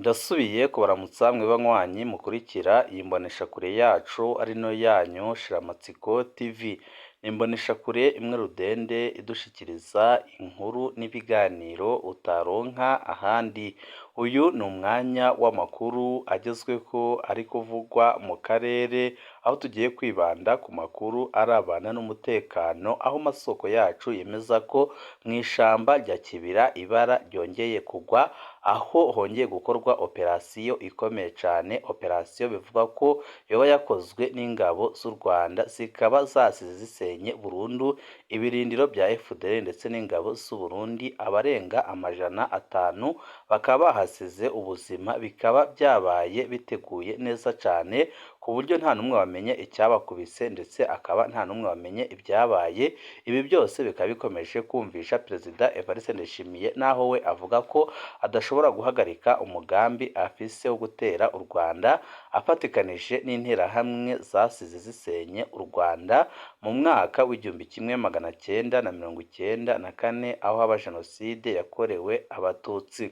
Ndasubiye kubaramutsa mweba nywanyi mukurikira iyi mboneshakure yacu ari no yanyu Shiramatsiko TV. Ni imboneshakure imwe rudende idushikiriza inkuru n'ibiganiro utaronka ahandi. Uyu ni umwanya w'amakuru agezweho ari kuvugwa mu karere, aho tugiye kwibanda ku makuru arabana n'umutekano, aho masoko yacu yemeza ko mu ishamba rya Kibira ibara ryongeye kugwa, aho hongeye gukorwa operasiyo ikomeye cyane. Operasiyo bivuga ko yoba yakozwe n'ingabo z'u Rwanda, zikaba zasize zisenye burundu ibirindiro bya FDL ndetse n'ingabo z'u Burundi. Abarenga 500 bakaba bahasize ubuzima, bikaba byabaye biteguye neza cyane ku buryo nta numwe wamenye icyabakubise ndetse akaba nta numwe wamenye ibyabaye. Ibi byose bikaba bikomeje kumvisha Perezida Evariste Ndayishimiye, naho we avuga ko adashobora guhagarika umugambi afise wo gutera u Rwanda afatikanije n'interahamwe zasize zisenye u Rwanda mu mwaka w'1994, aho haba jenoside yakorewe abatutsi.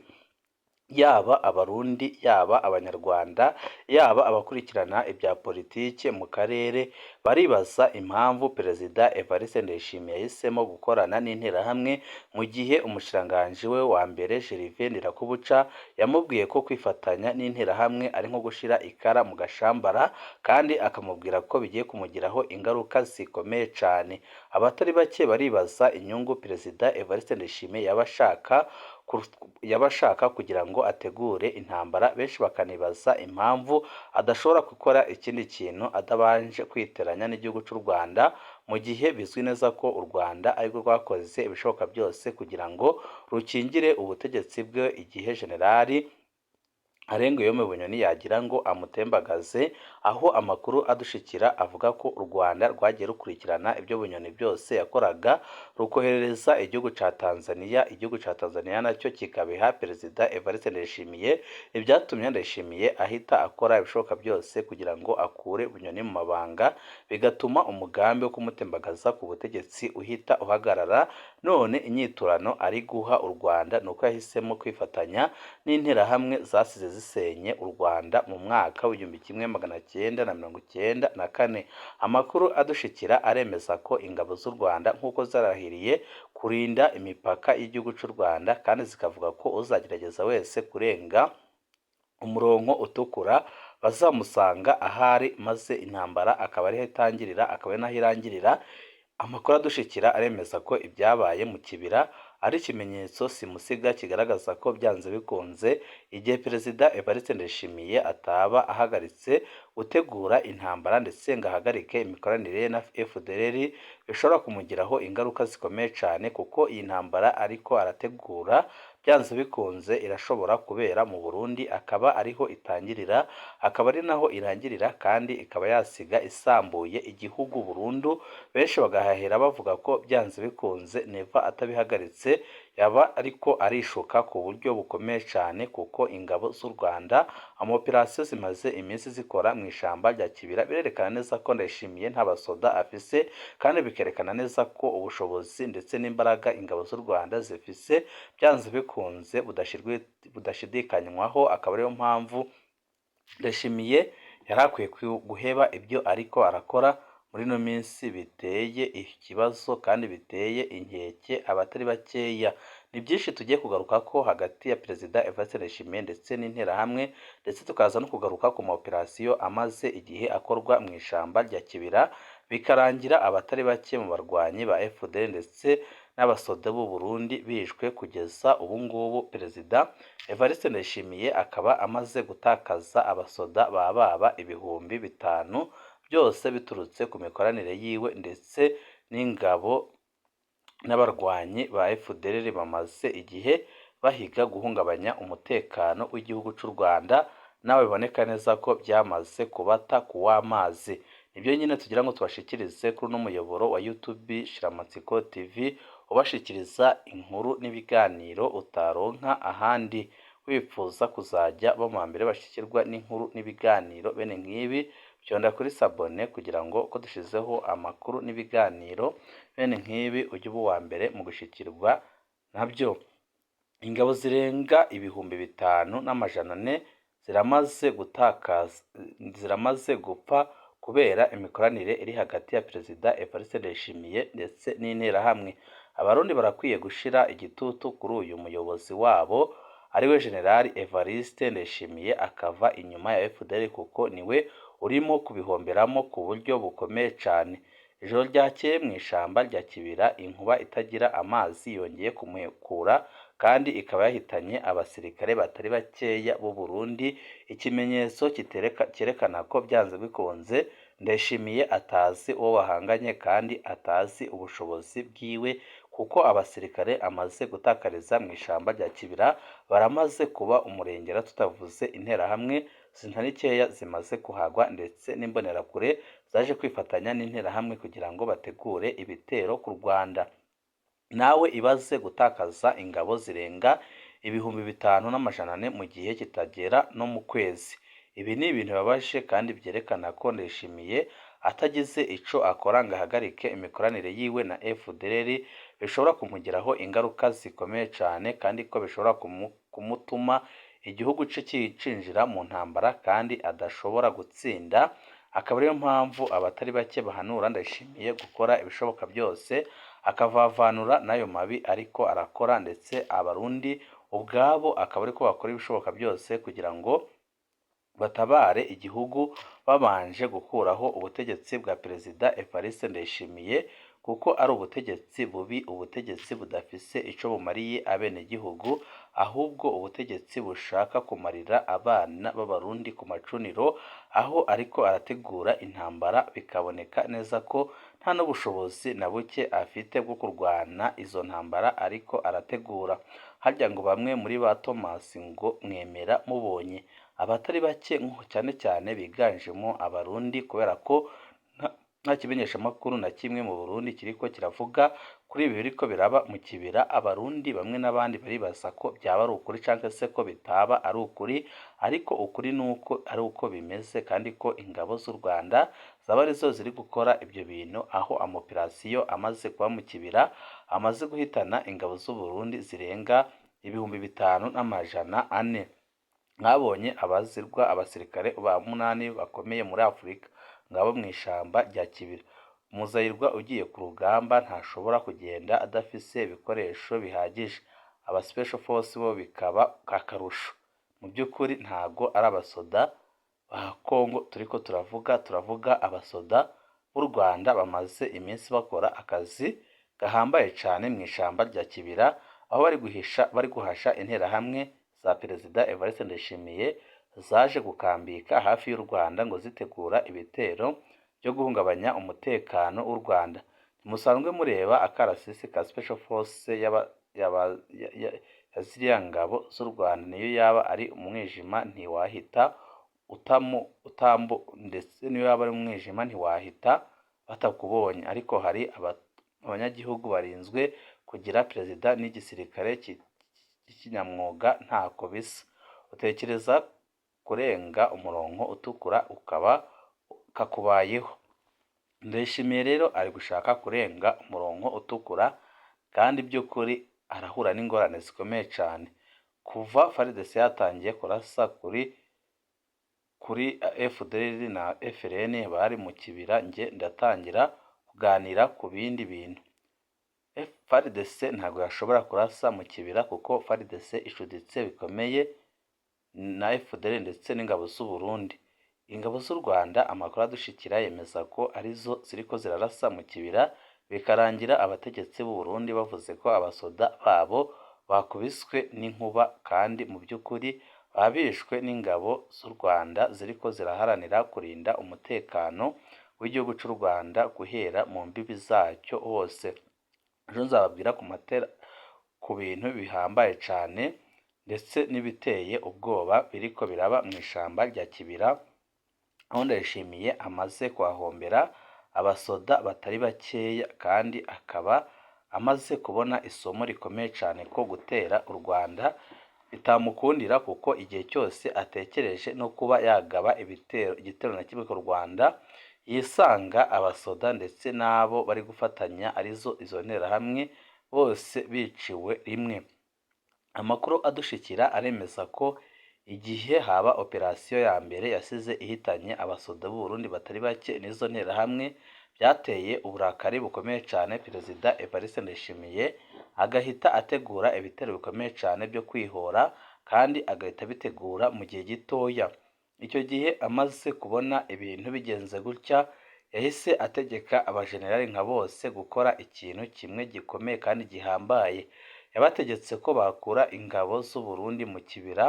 Yaba abarundi, yaba abanyarwanda, yaba abakurikirana ibya politike mu karere baribaza impamvu Perezida Evariste Ndayishimiye yahisemo gukorana n'interahamwe mu gihe umushikiranganji we wa mbere Gervais Ndirakobuca yamubwiye ko kwifatanya n'interahamwe ari nko gushira ikara mu gashambara, kandi akamubwira ko bigiye kumugiraho ingaruka zikomeye cyane. Abatari bake baribaza inyungu Perezida Evariste Ndayishimiye yabashaka kugira ngo ategure intambara. Benshi bakanibaza impamvu adashobora gukora ikindi kintu adabanje kwiteranya n'igihugu cy'u Rwanda, mu gihe bizwi neza ko u Rwanda ariko rwakoze ibishoboka byose kugira ngo rukingire ubutegetsi bwe, igihe generali Arengeyome Bunyoni yagira ngo amutembagaze. Aho amakuru adushikira avuga ko u Rwanda rwagiye rukurikirana ibyo Bunyoni byose yakoraga, rukoherereza igihugu cya Tanzania. Igihugu cya Tanzania nacyo kikabiha Perezida Evariste Ndayishimiye, ibyatumye Ndayishimiye ahita akora ibishoboka byose kugira ngo akure Bunyoni mu mabanga, bigatuma umugambi wo kumutembagaza ku butegetsi uhita uhagarara. None inyiturano ari guha u Rwanda nuko yahisemo kwifatanya n'interahamwe zasize zisenye u Rwanda mu mwaka w'1994. Amakuru adushikira aremeza ko ingabo z'u Rwanda nk'uko zarahiriye kurinda imipaka y'igihugu cy'u Rwanda, kandi zikavuga ko uzagerageza wese kurenga umurongo utukura bazamusanga ahari, maze intambara akaba ariho itangirira, akaba ari naho irangirira. Amakuru adushikira aremeza ko ibyabaye mu Kibira ari ikimenyetso simusiga kigaragaza ko byanze bikunze, igihe Perezida Evariste Ndayishimiye ataba ahagaritse gutegura intambara ndetse ngo ahagarike imikoranire na FDL, bishobora kumugiraho ingaruka zikomeye cyane, kuko iyi ntambara ariko arategura byanze bikunze irashobora kubera mu Burundi, akaba ariho itangirira, akaba ari naho irangirira, kandi ikaba yasiga isambuye igihugu burundu. Benshi bagahahera bavuga ko byanze bikunze Neva atabihagaritse yaba ariko arishuka ku buryo bukomeye cyane, kuko ingabo z'u Rwanda amaoperasiyo zimaze iminsi zikora mu ishamba rya Kibira birerekana neza ko Ndayishimiye nta basoda afise, kandi bikerekana neza ko ubushobozi ndetse n'imbaraga ingabo z'u Rwanda zifise byanze bikunze budashidikanywaho. Akaba ariyo mpamvu Ndayishimiye yari akwiye guheba ibyo ariko arakora muri ino minsi biteye ikibazo kandi biteye inkeke abatari bakeya. Ni byinshi tugiye kugaruka ko hagati ya Perezida Evariste Ndayishimiye ndetse n'interahamwe, ndetse tukaza no kugaruka ku maoperasiyo amaze igihe akorwa mu ishamba rya Kibira, bikarangira abatari bake mu barwanyi ba FDL ndetse n'abasoda b'u Burundi bishwe. Kugeza ubu ngubu Perezida Evariste Ndayishimiye akaba amaze gutakaza abasoda baba 5,000, byose biturutse ku mikoranire yiwe ndetse n'ingabo n'abarwanyi ba FDL bamaze igihe bahiga guhungabanya umutekano w'igihugu cy'u Rwanda. Nawe biboneka neza ko byamaze kubata ku w'amazi. Nibyo nyine tugira ngo tubashikirize kuri uno muyoboro wa YouTube Shiramatsiko TV, ubashikiriza inkuru n'ibiganiro utaronka ahandi. Wifuza kuzajya bamwe mbere bashikirwa n'inkuru n'ibiganiro bene nk'ibi, byonda kuri sabone kugira ngo uko dushizeho amakuru n'ibiganiro bene nk'ibi ujye uba uwa mbere mu gushikirwa nabyo. ingabo zirenga ibihumbi 5,400 ziramaze gupfa kubera imikoranire iri hagati ya Perezida Evariste Ndayishimiye ndetse n'interahamwe. Abarundi barakwiye gushira igitutu kuri uyu muyobozi wabo ariwe General Evariste Ndayishimiye akava inyuma ya FDL kuko niwe urimo kubihomberamo ku buryo bukomeye cyane. Ijoro ryakeye mu ishamba rya Kibira inkuba itagira amazi yongeye kumuhekura kandi ikaba yahitanye abasirikare batari bakeya b'u Burundi, ikimenyetso cyerekana ko byanze bikunze Ndayishimiye atazi uwo bahanganye kandi atazi ubushobozi bwiwe kuko abasirikare amaze gutakariza mu ishamba rya Kibira baramaze kuba umurengera, tutavuze interahamwe zintarikeya zimaze kuhagwa ndetse n'imbonerakure zaje kwifatanya n'interahamwe kugira ngo bategure ibitero ku Rwanda. Nawe ibaze gutakaza ingabo zirenga ibihumbi 5,400 mu gihe kitagera no mu kwezi. Ibi ni ibintu bibabaje kandi byerekana ko Ndayishimiye atagize ico akora ngo ahagarike imikoranire yiwe na FDLR bishobora kumugiraho ingaruka zikomeye cyane kandi ko bishobora kumutuma igihugu cye cinjira mu ntambara kandi adashobora gutsinda. Akaba ariyo mpamvu abatari bake bahanura Ndayishimiye gukora ibishoboka byose akavavanura n'ayo mabi ariko arakora, ndetse abarundi ubwabo akaba ariko bakora ibishoboka byose kugira ngo batabare igihugu babanje gukuraho ubutegetsi bwa Perezida Evariste Ndayishimiye kuko ari ubutegetsi bubi, ubutegetsi budafise ico bumariye abenegihugu, ahubwo ubutegetsi bushaka kumarira abana b'abarundi ku macuniro, aho ariko arategura intambara bikaboneka neza ko nta n'ubushobozi na buke afite bwo kurwana izo ntambara ariko arategura. Harya ngo bamwe muri ba Thomas ngo mwemera mubonye, abatari bake cyane cyane biganjemo abarundi kubera ko nta kimenyeshamakuru na kimwe mu Burundi kiriko kiravuga kuri ibi biriko biraba mu Kibira. Abarundi bamwe n'abandi baribaza ko byaba ari ukuri cyangwa se ko bitaba ari ukuri, ariko ukuri nuko ari uko bimeze kandi ko ingabo z'u Rwanda zaba arizo ziri gukora ibyo bintu, aho amoperasiyo amaze kuba mu Kibira amaze guhitana ingabo z'u Burundi zirenga ibihumbi 5,400. Mwabonye abazirwa abasirikare ba 8 bakomeye muri Afurika ngabo mu ishamba rya Kibira. Umuzayirwa ugiye ku rugamba ntashobora kugenda adafise ibikoresho bihagije, aba special force bo bikaba kakarusho. Mu by'ukuri ntago ari abasoda ba Kongo turiko turavuga abasoda b'u Rwanda bamaze iminsi bakora akazi gahambaye cyane mu ishamba rya Kibira, aho bari guhasha interahamwe za Perezida Evariste Ndayishimiye zaje gukambika hafi y'u Rwanda ngo zitegura ibitero byo guhungabanya umutekano w'u Rwanda. Musanzwe mureba akarasisi ka special force ya ziriya ngabo z'u Rwanda, niyo yaba ari umwijima ntiwahita ndetse niyo yaba ari umwijima ntiwahita batakubonye, ariko hari abanyagihugu barinzwe kugira perezida n'igisirikare cy'ikinyamwuga ntako bisa. Utekereza kurenga umurongo utukura ukaba kakubayeho. Ndayishimiye rero ari gushaka kurenga umurongo utukura kandi by'ukuri arahura n'ingorane zikomeye cyane. Kuva FARDC yatangiye kurasa kuri FDL na FRN bari mu Kibira, nge ndatangira kuganira ku bindi bintu. FARDC ntabwo yashobora kurasa mu Kibira kuko FARDC ishuditse bikomeye na FDL ndetse n'ingabo z'u Burundi. Ingabo z'u Rwanda amakuru adushikira yemeza ko arizo ziriko zirarasa mu Kibira, bikarangira abategetsi b'u Burundi bavuze ko abasoda babo bakubiswe n'inkuba kandi mu by'ukuri babishwe n'ingabo z'u Rwanda ziriko ziraharanira kurinda umutekano w'igihugu cy'u Rwanda guhera mu mbibi zacyo hose. Ejo nzababwira ku bintu bihambaye cyane ndetse n'ibiteye ubwoba biriko biraba mu ishamba rya Kibira, aho Ndayishimiye amaze kuhahombera abasoda batari bakeya kandi akaba amaze kubona isomo rikomeye cyane ko gutera u Rwanda bitamukundira, kuko igihe cyose atekereje no kuba yagaba igitero na kimwe ku Rwanda yisanga abasoda ndetse n'abo bari gufatanya arizo izo nterahamwe bose biciwe rimwe. Amakuru adushikira aremeza ko igihe haba operasiyo ya mbere yasize ihitanye abasoda b'u Burundi batari bake n'izo nterahamwe, byateye uburakari bukomeye cyane Perezida Evariste Ndayishimiye, agahita ategura ibitero bikomeye cyane byo kwihora kandi agahita abitegura mu gihe gitoya. Icyo gihe amaze kubona ibintu bigenze gutya, yahise ategeka abajenerali nka bose gukora ikintu kimwe gikomeye kandi gihambaye. Yabategetse ko bakura ingabo z'u Burundi mu kibira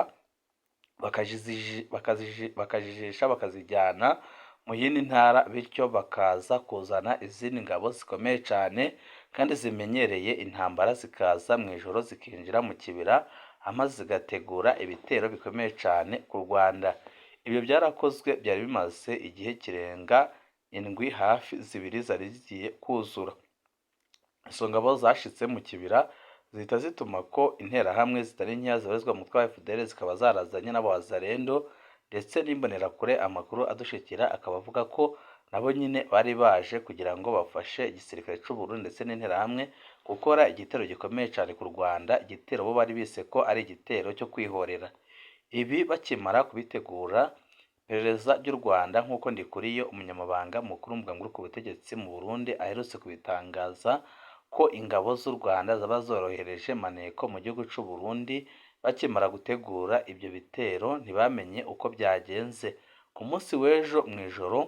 bakajijisha bakazijyana mu yindi ntara, bityo bakaza kuzana izindi ngabo zikomeye cyane kandi zimenyereye intambara, zikaza mu ijoro zikinjira mu kibira amaze zigategura ibitero bikomeye cyane ku Rwanda. Ibyo byarakozwe, byari bimaze igihe kirenga indwi hafi zibiri zari zigiye kuzura. Izo ngabo zashitse mu kibira zihita zituma ko interahamwe zitari nkeya zibarizwa mu mutwe wa FDL zikaba zarazanye n'abazarendo ndetse n'imbonerakure. Amakuru adushikira akaba avuga ko nabo nyine bari baje kugira ngo bafashe igisirikare cy'u Burundi ndetse n'interahamwe gukora igitero gikomeye cyane ku Rwanda, igitero bo bari bise ko ari igitero cyo kwihorera. Ibi bakimara kubitegura, iperereza ry'u Rwanda nk'uko Ndikuriyo, umunyamabanga mukuru w'umugambwe ku butegetsi mu Burundi, aherutse kubitangaza ko ingabo z'u Rwanda zaba zorohereje maneko mu gihugu cy'u Burundi. Bakimara gutegura ibyo bitero ntibamenye uko byagenze. Ku munsi w'ejo mu ijoro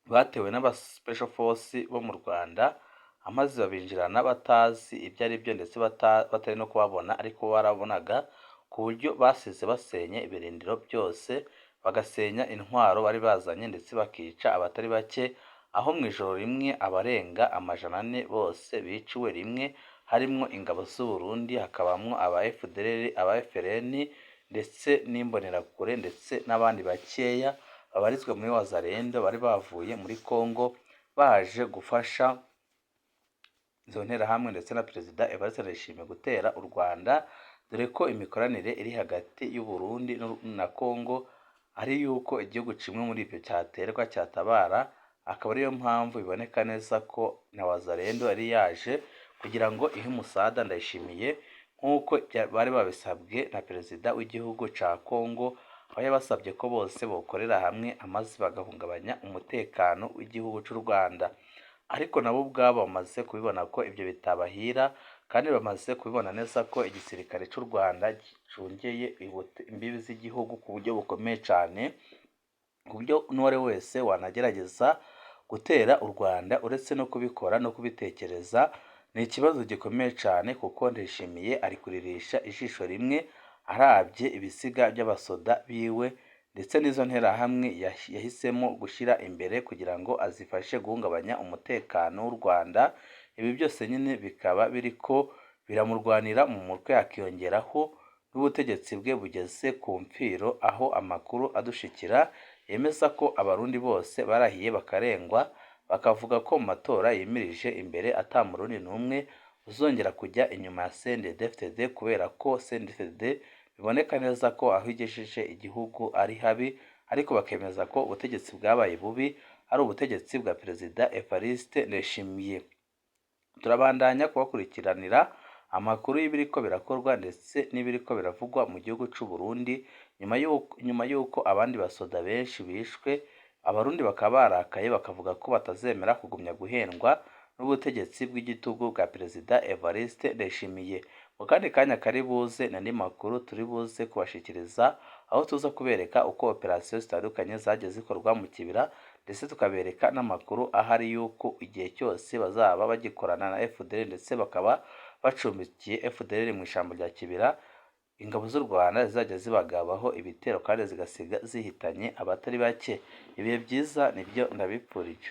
batewe n'aba special force bo mu Rwanda, amaze babinjirana batazi ibyo ari byo ndetse batari no kubabona, ariko barabonaga, ku buryo basize basenye ibirindiro byose, bagasenya intwaro bari bazanye ndetse bakica abatari bake, aho mu ijoro rimwe abarenga 400 bose biciwe rimwe, harimo ingabo z'u Burundi, hakabamwo aba FDL, aba FRN ndetse n'imbonerakure ndetse n'abandi bakeya babarizwa muri wazarendo bari bavuye muri Congo baje gufasha izo nterahamwe ndetse na Perezida Evariste Ndayishimiye gutera u Rwanda, dore ko imikoranire iri hagati y'u Burundi na Congo ari yuko igihugu kimwe muri ibyo cyaterwa cyatabara. Akaba ariyo mpamvu biboneka neza ko na wazarendo yari yaje kugira ngo ihe umusada Ndayishimiye nk'uko bari babisabwe na Perezida w'igihugu cya Congo, aho yabasabye ko bose bokorera hamwe amaze bagahungabanya umutekano w'igihugu cy'u Rwanda. Ariko nabo ubwabo bamaze kubibona ko ibyo bitabahira, kandi bamaze kubibona neza ko igisirikare cy'u Rwanda gicungeye imbibi z'igihugu ku buryo bukomeye cyane, ku buryo n'uwari wese wanagerageza gutera u Rwanda uretse no kubikora no kubitekereza ni ikibazo gikomeye cyane, kuko Ndayishimiye ari kuririsha ijisho rimwe arabye ibisiga by'abasoda biwe ndetse n'izo nterahamwe yahisemo gushyira imbere kugira ngo azifashe guhungabanya umutekano w'u Rwanda. Ibi byose nyine bikaba biriko biramurwanira mu mutwe, yakiyongeraho n'ubutegetsi bwe bugeze ku mfiro, aho amakuru adushikira yemeza ko abarundi bose barahiye bakarengwa, bakavuga ko mu matora yimirije imbere ata murundi n'umwe uzongera kujya inyuma ya CNDD-FDD, kubera ko CNDD-FDD biboneka neza ko aho igejeje igihugu ari habi, ariko bakemeza ko ubutegetsi bwabaye bubi ari ubutegetsi bwa Perezida Evariste Ndayishimiye. Turabandanya kubakurikiranira amakuru y'ibiriko birakorwa ndetse n'ibiriko biravugwa mu gihugu cy'u Burundi, nyuma y'uko abandi basoda benshi bishwe. Abarundi bakaba barakaye bakavuga ko batazemera kugumya guhendwa n'ubutegetsi bw'igitugu bwa Perezida Evariste Ndayishimiye. Mu kandi kanya kari buze n'andi makuru turi buze kubashikiriza, aho tuza kubereka uko operasiyo zitandukanye zagiye zikorwa mu kibira, ndetse tukabereka n'amakuru ahari yuko igihe cyose bazaba bagikorana na FDL ndetse bakaba bacumbikiye FDL mu ishyamba rya Kibira, ingabo z'u Rwanda zizajya zibagabaho ibitero kandi zigasiga zihitanye abatari bake. Ibihe byiza nibyo ndabipfurije.